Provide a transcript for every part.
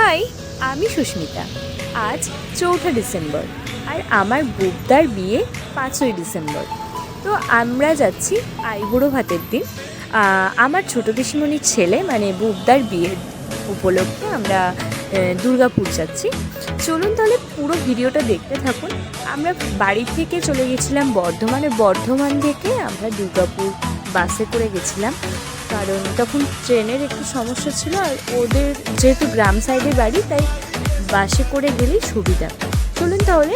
High, আমি সুস্মিতা। আজ 4ঠা December আর আমার বুবদার বিয়ে 5ই ডিসেম্বর। তো আমরা যাচ্ছি আইবুড়ো ভাতের দিন। আমার ছোটো পিসিমণির ছেলে মানে বুবদার বিয়ের উপলক্ষে আমরা দুর্গাপুর যাচ্ছি। চলুন তাহলে পুরো ভিডিওটা দেখতে থাকুন। আমরা বাড়ি থেকে চলে গেছিলাম বর্ধমান থেকে আমরা দুর্গাপুর বাসে করে গেছিলাম, কারণ তখন ট্রেনের একটু সমস্যা ছিল আর ওদের যেহেতু গ্রাম সাইডে বাড়ি তাই বাসে করে গেলেই সুবিধা। চলুন তাহলে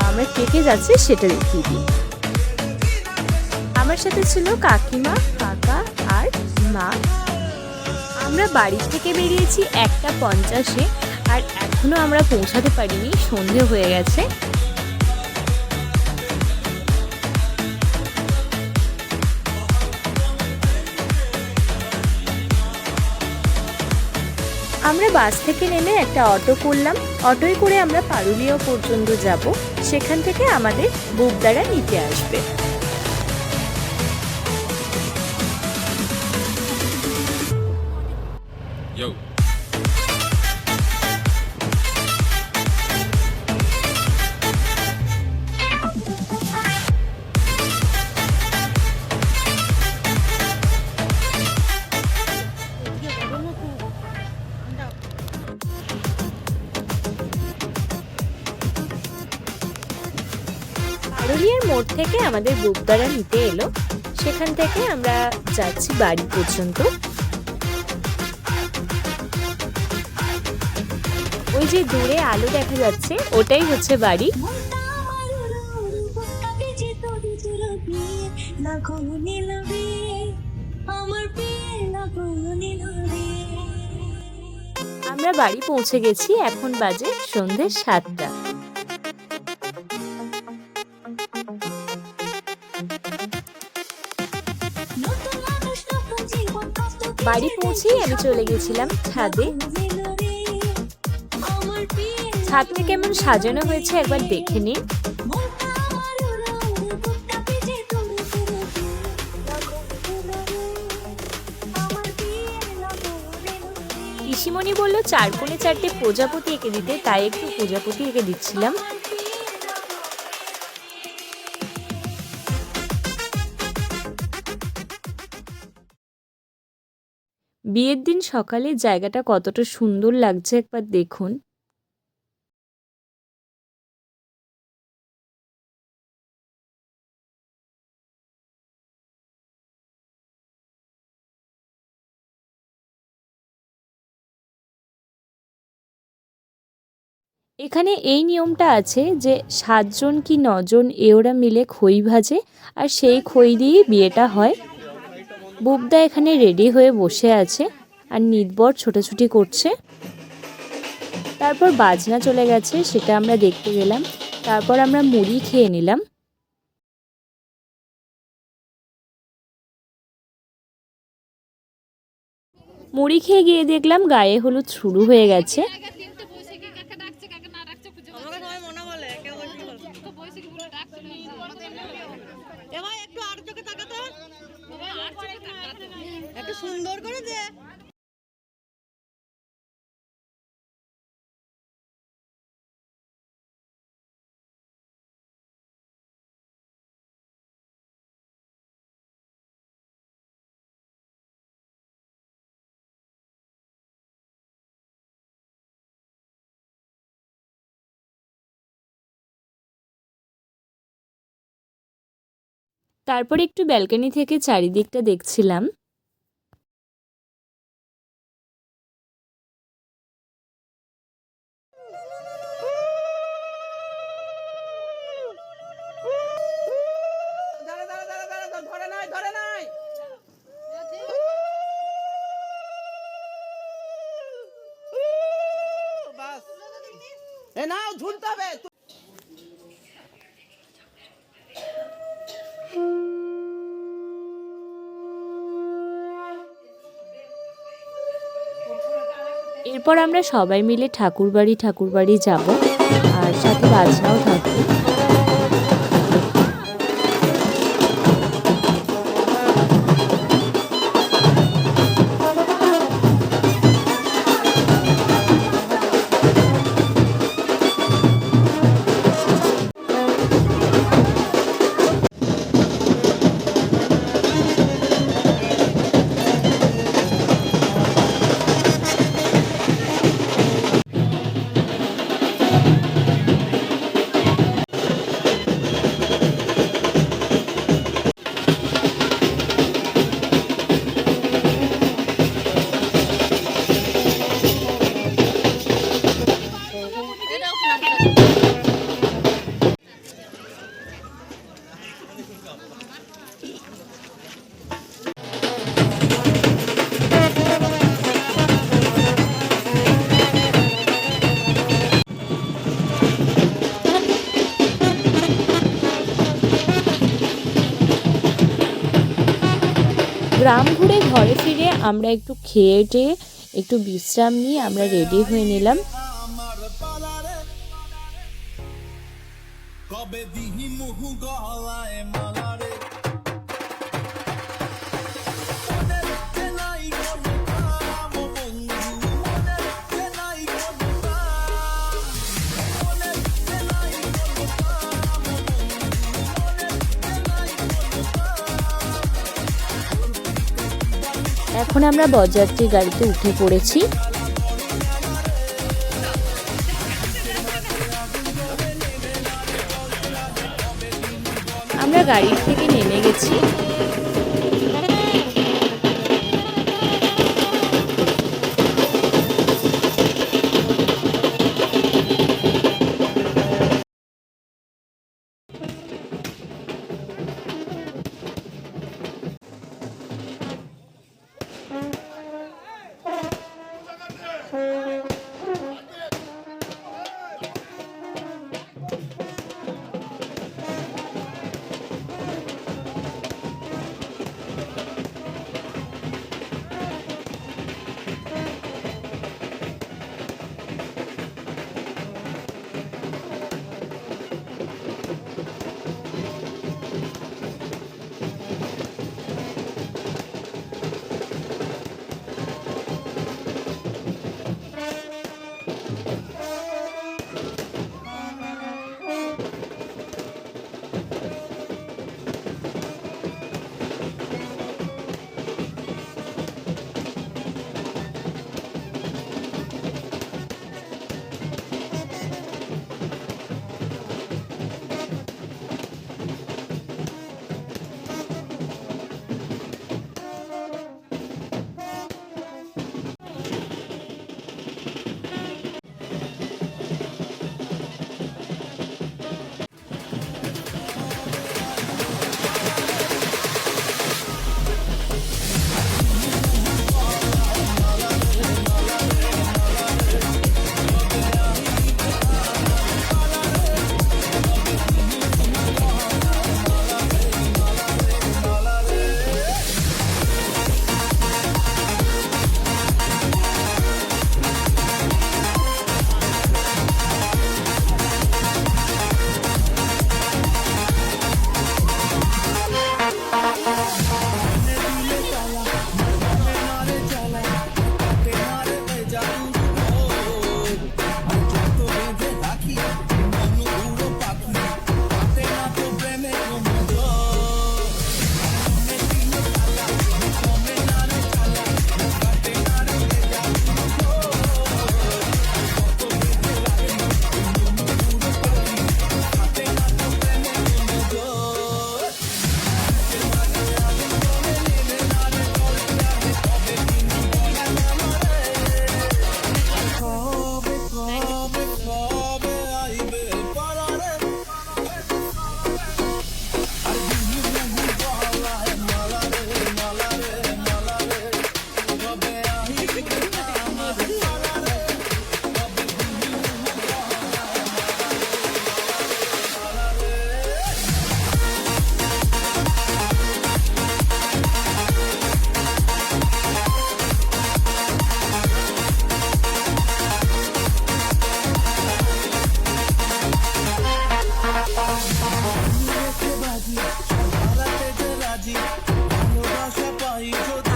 আমরা কে যাচ্ছি সেটা দেখিয়ে দিই। আমার সাথে ছিল কাকিমা, কাকা আর মা। আমরা বাড়ি থেকে বেরিয়েছি 1:50 আর এখনও আমরা পৌঁছাতে পারিনি, সন্ধে হয়ে গেছে। আমরা বাস থেকে নেমে একটা অটো করলাম। অটোয় করে আমরা পারুলিয়া পর্যন্ত যাব, সেখান থেকে আমাদের বুবদারা নিতে আসবে। পারুলিয়ার মোড় থেকে আমাদের বুবদারা নিতে এলো, সেখান থেকে আমরা যাচ্ছি বাড়ি পর্যন্ত। ওই যে দূরে আলো দেখা যাচ্ছে ওটাই হচ্ছে বাড়ি। আমরা বাড়ি পৌঁছে গেছি, এখন বাজে সন্ধ্যে 7টা। বাড়ি পৌঁছেই আমি চলে গেছিলাম ছাদে। ছাদটা কেমন সাজানো হয়েছে একবার দেখে নিন। পিসিমণি বললো 4 কোণে 4টে প্রজাপতি এঁকে দিতে, তাই একটু প্রজাপতি এঁকে দিচ্ছিলাম। বিয়ের দিন সকালে জায়গাটা কতটা সুন্দর লাগছে একবার দেখুন। এখানে এই নিয়মটা আছে যে 7 জন কি 9 জন ওরা মিলে খই ভাজে আর সেই খই দিয়েই বিয়েটা হয়। বুবদা এখানে রেডি হয়ে বসে আছে আর নিতবর ছোটাছুটি করছে। তারপর বাজনা চলে গেছে, সেটা আমরা দেখতে গেলাম। তারপর আমরা মুড়ি খেয়ে নিলাম। মুড়ি খেয়ে গিয়ে দেখলাম গায়ে হলুদ শুরু হয়ে গেছে। সুন্দর করে দে। তারপর একটু ব্যালকনি থেকে চারিদিকটা দেখছিলাম। এরপর আমরা সবাই মিলে ঠাকুরবাড়ি যাব আর সাথে বাজনাও থাকবে। গ্রাম ঘুরে ঘরে ফিরে আমরা একটু খেয়ে টেয়ে একটু বিশ্রাম নিয়ে আমরা রেডি হয়ে নিলাম। এখন আমরা বরযাত্রী গাড়িতে উঠে পড়েছি। আমরা গাড়ির থেকে নেমে গেছি।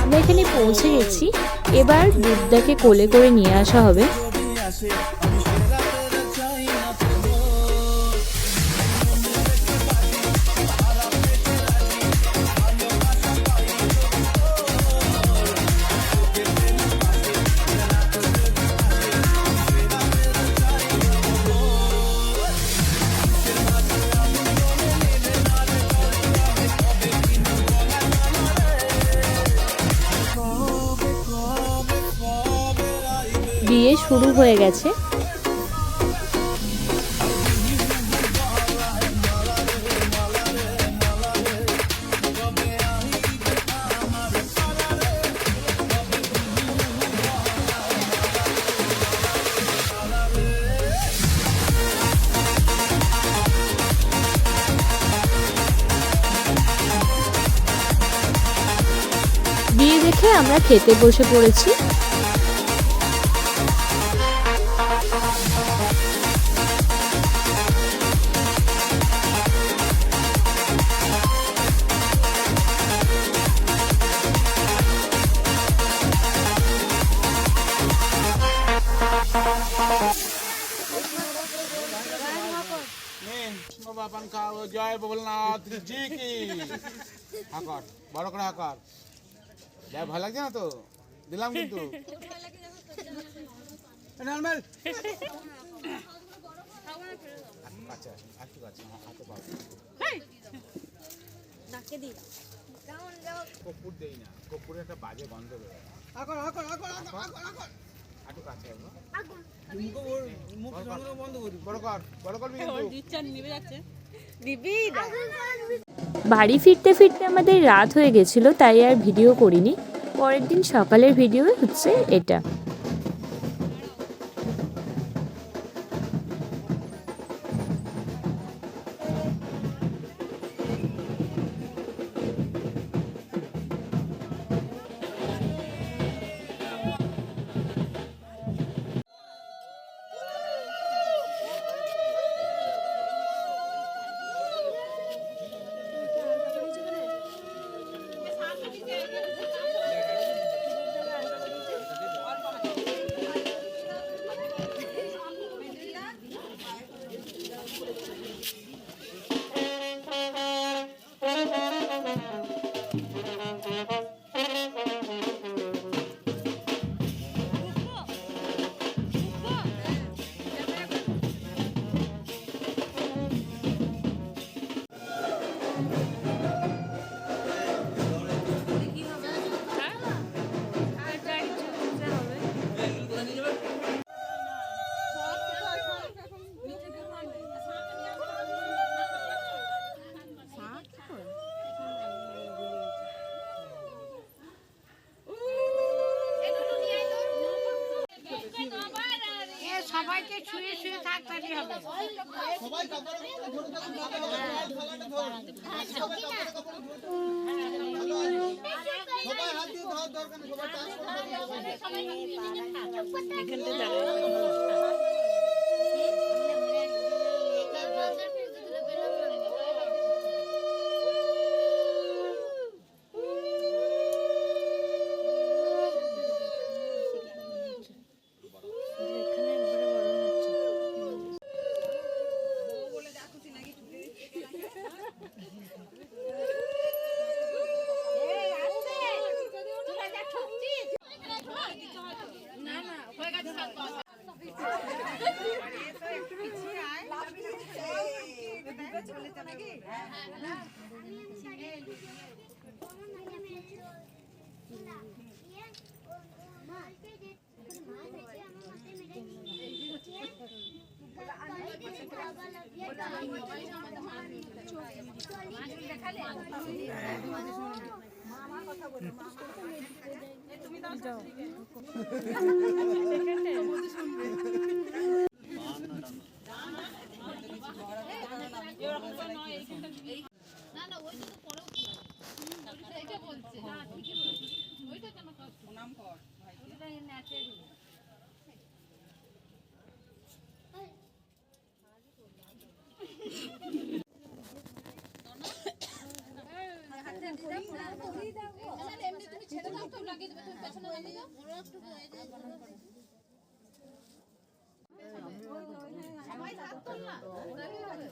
আমরা এখানে পৌঁছে গেছি। এবার বুদ্ধকে কোলে করে নিয়ে আসা হবে। বিয়ে শুরু হয়ে গেছে। রেখে আমরা খেতে বসে পড়েছি। বাপান খাও জয় ভোলনাথ জি কি হাকর বড় করে হাকর যা ভালো লাগছে না তো দিলাম কিন্তু নরমাল আচ্ছা একটু কাছে হাতে পাও নাকে দি কপুর দেই না কপুরে একটা বাজে গন্ধ বের হাকর হাকর হাকর হাকর হাকর একটু কাছে হাকর মুখ বন্ধ করি বড় কর কিন্তু দিচ্ছেন নিভে যাচ্ছে দিবি না। বাড়ি ফিরতে ফিরতে আমাদের রাত হয়ে গেছিলো, তাই আর ভিডিও করিনি। পরের দিন সকালের ভিডিও হচ্ছে এটা। সবাইকে ছুঁয়ে ছুঁয়ে থাকতে হবে। সবাই হাত দিয়ে ধর দরকার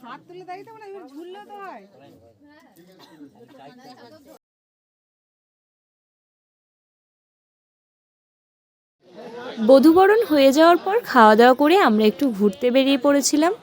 হাত তুলে দাঁড়িয়ে তো না, ঝুললে তো হয়। বধূবরণ হয়ে যাওয়ার পর খাওয়া দাওয়া করে আমরা একটু ঘুরতে বেরিয়ে পড়েছিলাম।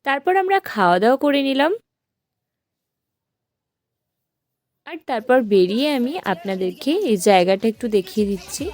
তারপর আমরা খাওয়া দাওয়া করে নিলাম, আর তারপর বেরিয়ে আমি আপনাদেরকে এই জায়গাটা একটু দেখিয়ে দিচ্ছি।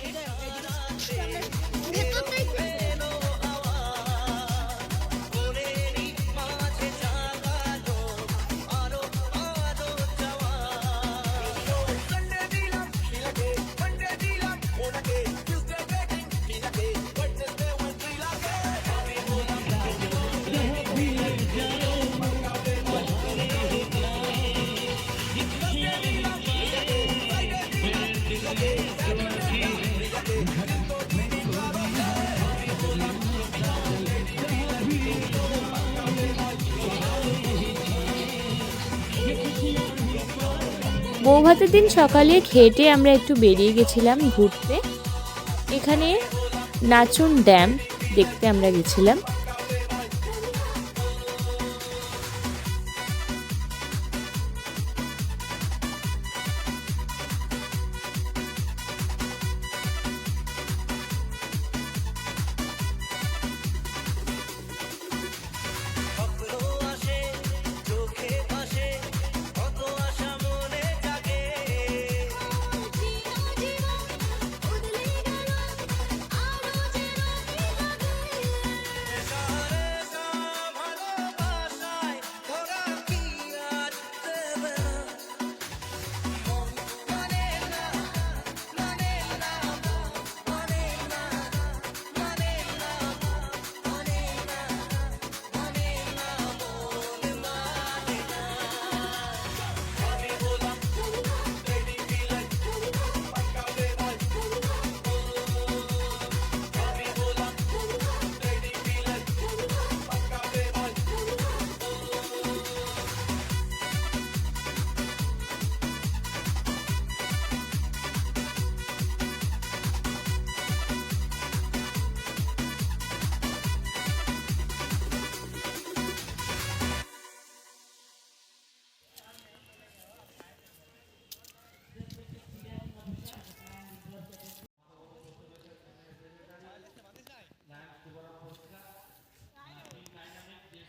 বৌভাতের দিন সকালে খেটে আমরা একটু বেরিয়ে গেছিলাম ঘুরতে। এখানে নাচন ড্যাম দেখতে আমরা গেছিলাম।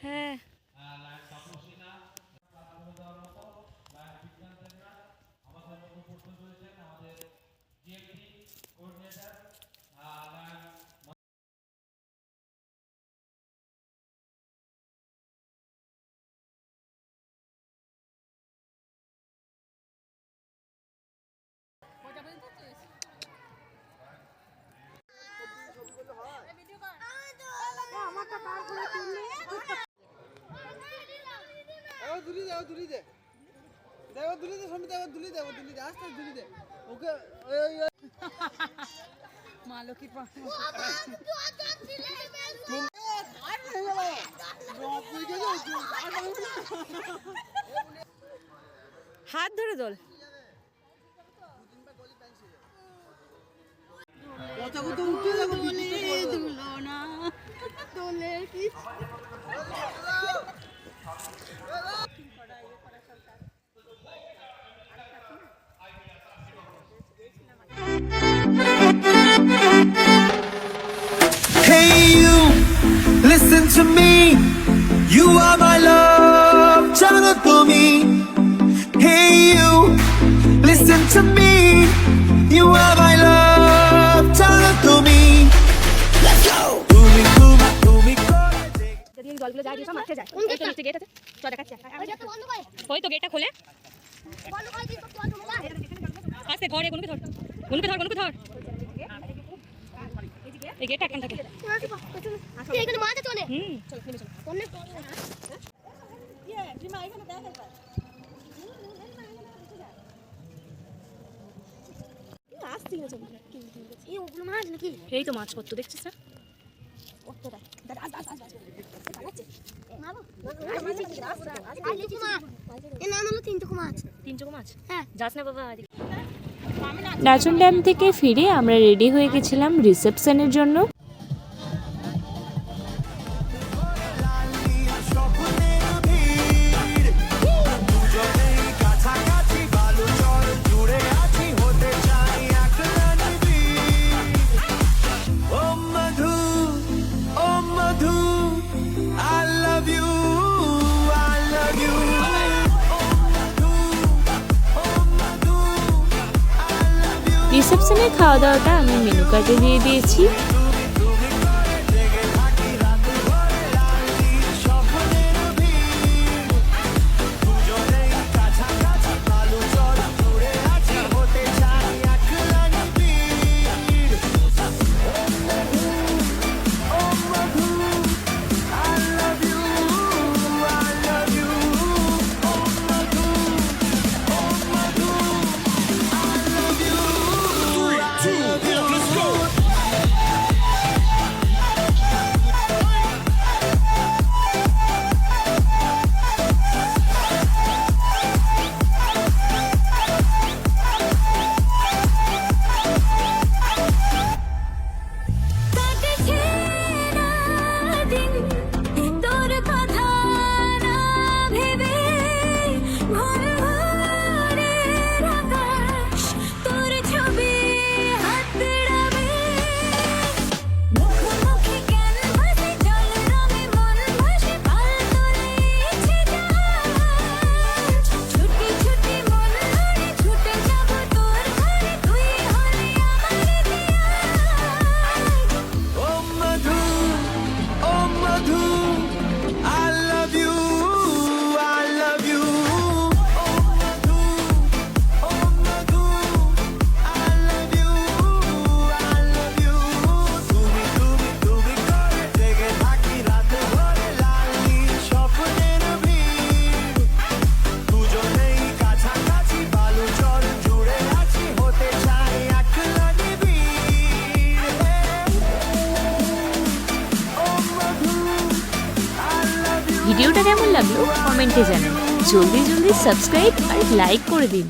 হ্যাঁ, হাত ধরে দোল। Hey you, listen to me. You are my love, জানো তুমি। Hey you, listen to me. You are my love, জানো তুমি। Let's go. তুমি যদি এই জলগুলো যায় দিয়ে সব মাঠে যায়। এই তো নিচে গেট আছে। চল দেখাচ্ছি। ওই তো গেটটা খোলে। আস্তে ঘরে গুনকে ধর। গুনকে ধর। এই গেটটা একখান থাকে। এখানে মাছ আছে অনেক। চল নেমে চল। অনেক রিমা এখানে দেখ একবার। আসছি না চল। এই ওগুলো মাছ নাকি? এই তো মাছ কত দেখছিস না? ওটা দাদা আস। পালাচ্ছে। মারো। আজ লিচু মাছ। এ নাম হলো তিন চোখ মাছ। তিন চোখ মাছ? হ্যাঁ। যাস না বাবা। নাচন ড্যাম থেকে ফিরে আমরা রেডি হয়ে গেছিলাম রিসেপশনের জন্য। রিসেপশনের খাওয়া দাওয়াটা আমি মেনু কার্ডে দিয়ে দিয়েছি। ভিডিওটা কেমন লাগলো কমেন্টে জানান। জলদি জলদি সাবস্ক্রাইব আর লাইক করে দিন।